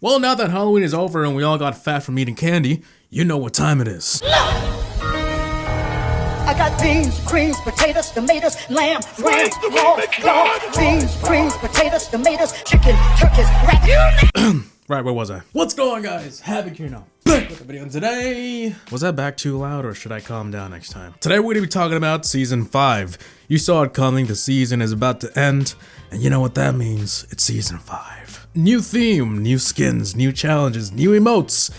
Well, now that Halloween is over and we all got fat from eating candy, you know what time it is. I got beans, greens, potatoes, tomatoes, lamb, ram, raw, beans, greens, potatoes, tomatoes, chicken, turkeys, rabbit. Right, where was I? What's going on, guys? HaVoC here now. Back with the video today. Was that back too loud or should I calm down next time? Today we're gonna be talking about season 5. You saw it coming, the season is about to end, and you know what that means? It's season 5. New theme, new skins, new challenges, new emotes,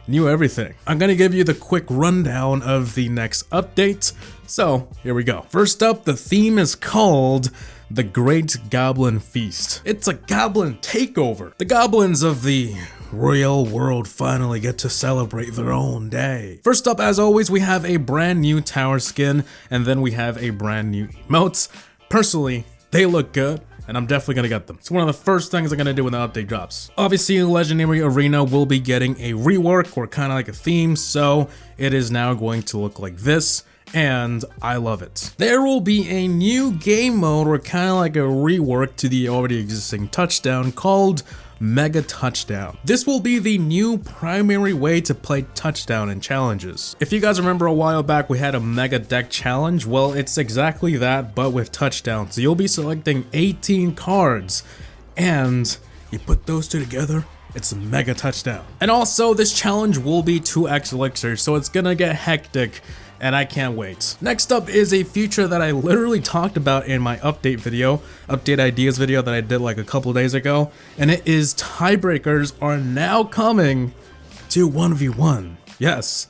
new everything. I'm gonna give you the quick rundown of the next update. So here we go. First up, the theme is called The Great Goblin Feast. It's a goblin takeover. The goblins of the Royale world finally get to celebrate their own day. First up, as always, we have a brand new tower skin, and then we have a brand new emotes. Personally, they look good, and I'm definitely gonna get them. It's one of the first things I'm gonna do when the update drops. Obviously, Legendary Arena will be getting a rework or kind of like a theme, so it is now going to look like this, and I love it. There will be a new game mode or kind of like a rework to the already existing touchdown called Mega Touchdown. This will be the new primary way to play touchdown in challenges. If you guys remember a while back we had a mega deck challenge, well it's exactly that but with touchdown. So you'll be selecting 18 cards and you put those two together, it's a mega touchdown. And also this challenge will be 2x elixirs, so it's gonna get hectic and I can't wait. Next up is a feature that I literally talked about in my update ideas video that I did like a couple days ago, and it is tiebreakers are now coming to 1v1. Yes,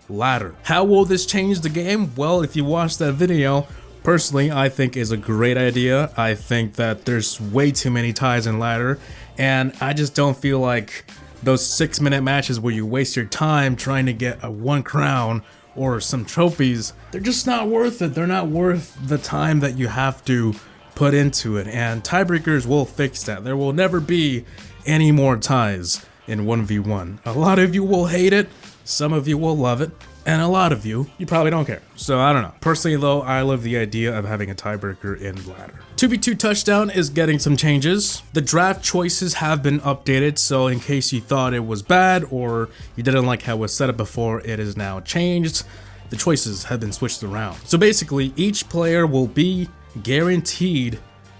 ladder. How will this change the game? Well, if you watch that video, personally I think is a great idea. I think that there's way too many ties in ladder, and I just don't feel like those 6-minute matches where you waste your time trying to get a 1 crown or some trophies, they're just not worth it. They're not worth the time that you have to put into it, and tiebreakers will fix that. There will never be any more ties in 1v1. A lot of you will hate it, some of you will love it, and a lot of you probably don't care. So I don't know. Personally though, I love the idea of having a tiebreaker in ladder. 2v2 touchdown is getting some changes. The draft choices have been updated, so in case you thought it was bad or you didn't like how it was set up before, it is now changed. The choices have been switched around. So basically, each player will be guaranteed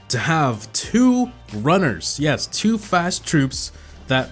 to have 2 runners. Yes, 2 fast troops that,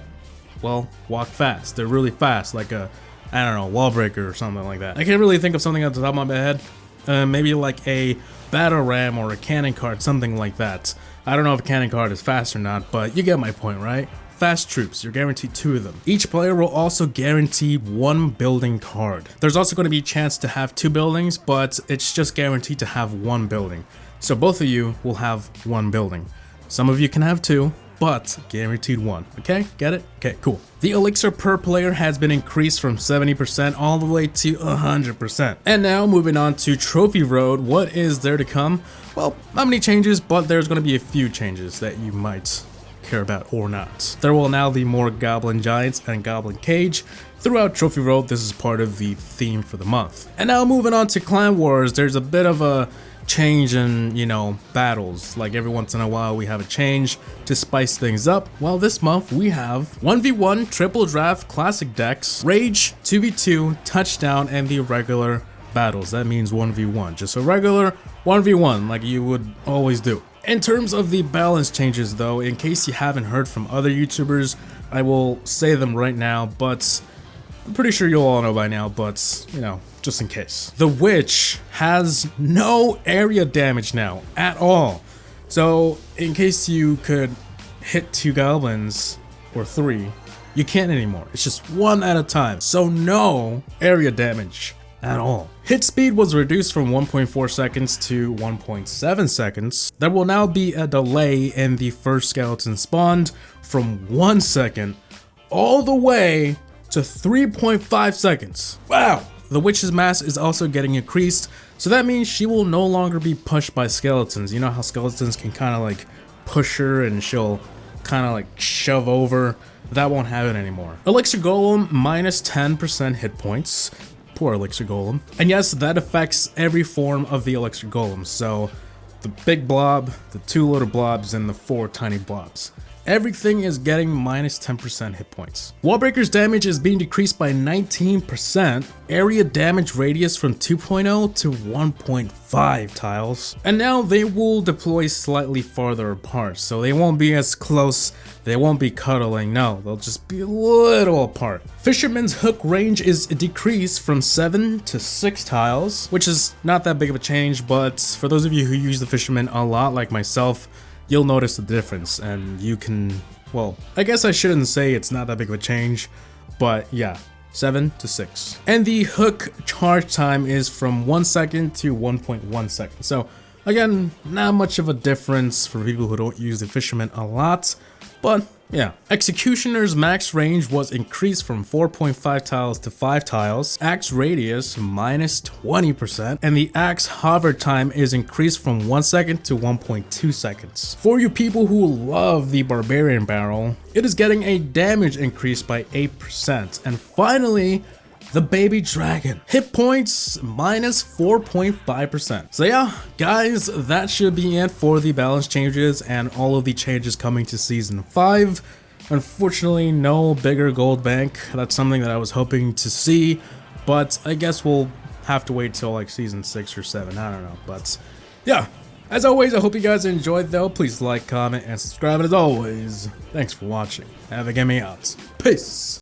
well, walk fast. They're really fast, like a, I don't know, wall breaker or something like that. I can't really think of something off the top of my head. Maybe like a battle ram or a cannon card, something like that. I don't know if a cannon card is fast or not, but you get my point, right? Fast troops, you're guaranteed 2 of them. Each player will also guarantee 1 building card. There's also going to be a chance to have 2 buildings, but it's just guaranteed to have 1 building. So both of you will have 1 building. Some of you can have 2, but guaranteed 1. Okay, get it? Okay, cool. The elixir per player has been increased from 70% all the way to 100%. And now moving on to Trophy Road, what is there to come? Well, not many changes, but there's going to be a few changes that you might care about or not. There will now be more Goblin Giants and Goblin Cage throughout Trophy Road. This is part of the theme for the month. And now moving on to Clan Wars, there's a bit of a change in, you know, battles. Like every once in a while we have a change to spice things up. Well, this month we have 1v1 triple draft classic decks, rage, 2v2, touchdown, and the regular battles. That means 1v1, just a regular 1v1 like you would always do. In terms of the balance changes though, in case you haven't heard from other YouTubers, I will say them right now, but I'm pretty sure you'll all know by now, but you know, just in case. The Witch has no area damage now at all. So in case you could hit 2 goblins or 3, you can't anymore. It's just 1 at a time. So no area damage at all. Hit speed was reduced from 1.4 seconds to 1.7 seconds. There will now be a delay in the first skeleton spawned from 1 second all the way to 3.5 seconds. Wow! The Witch's mass is also getting increased, so that means she will no longer be pushed by skeletons. You know how skeletons can kind of like push her and she'll kind of like shove over? That won't happen anymore. Elixir Golem minus 10% hit points. Poor Elixir Golem. And yes, that affects every form of the Elixir Golem. So the big blob, the 2 little blobs, and the 4 tiny blobs. everything is getting minus 10% hit points. Wall breakers damage is being decreased by 19%, area damage radius from 2.0 to 1.5 tiles, and now they will deploy slightly farther apart, so they won't be as close, they won't be cuddling, no, they'll just be a little apart. Fisherman's hook range is decreased from 7 to 6 tiles, which is not that big of a change, but for those of you who use the Fisherman a lot like myself, you'll notice the difference, and you can, well, I guess I shouldn't say it's not that big of a change, but yeah, 7 to 6. And the hook charge time is from 1 second to 1.1 seconds. So again, not much of a difference for people who don't use the Fisherman a lot, but yeah. Executioner's max range was increased from 4.5 tiles to 5 tiles, axe radius minus 20%, and the axe hover time is increased from 1 second to 1.2 seconds. For you people who love the barbarian barrel, it is getting a damage increase by 8%, and finally, the baby dragon. Hit points minus 4.5%. So yeah, guys, that should be it for the balance changes and all of the changes coming to Season 5. Unfortunately, no bigger gold bank. That's something that I was hoping to see, but I guess we'll have to wait till like Season 6 or 7. I don't know, but yeah. As always, I hope you guys enjoyed though. Please like, comment, and subscribe. And as always, thanks for watching. HaVoC me out. Peace.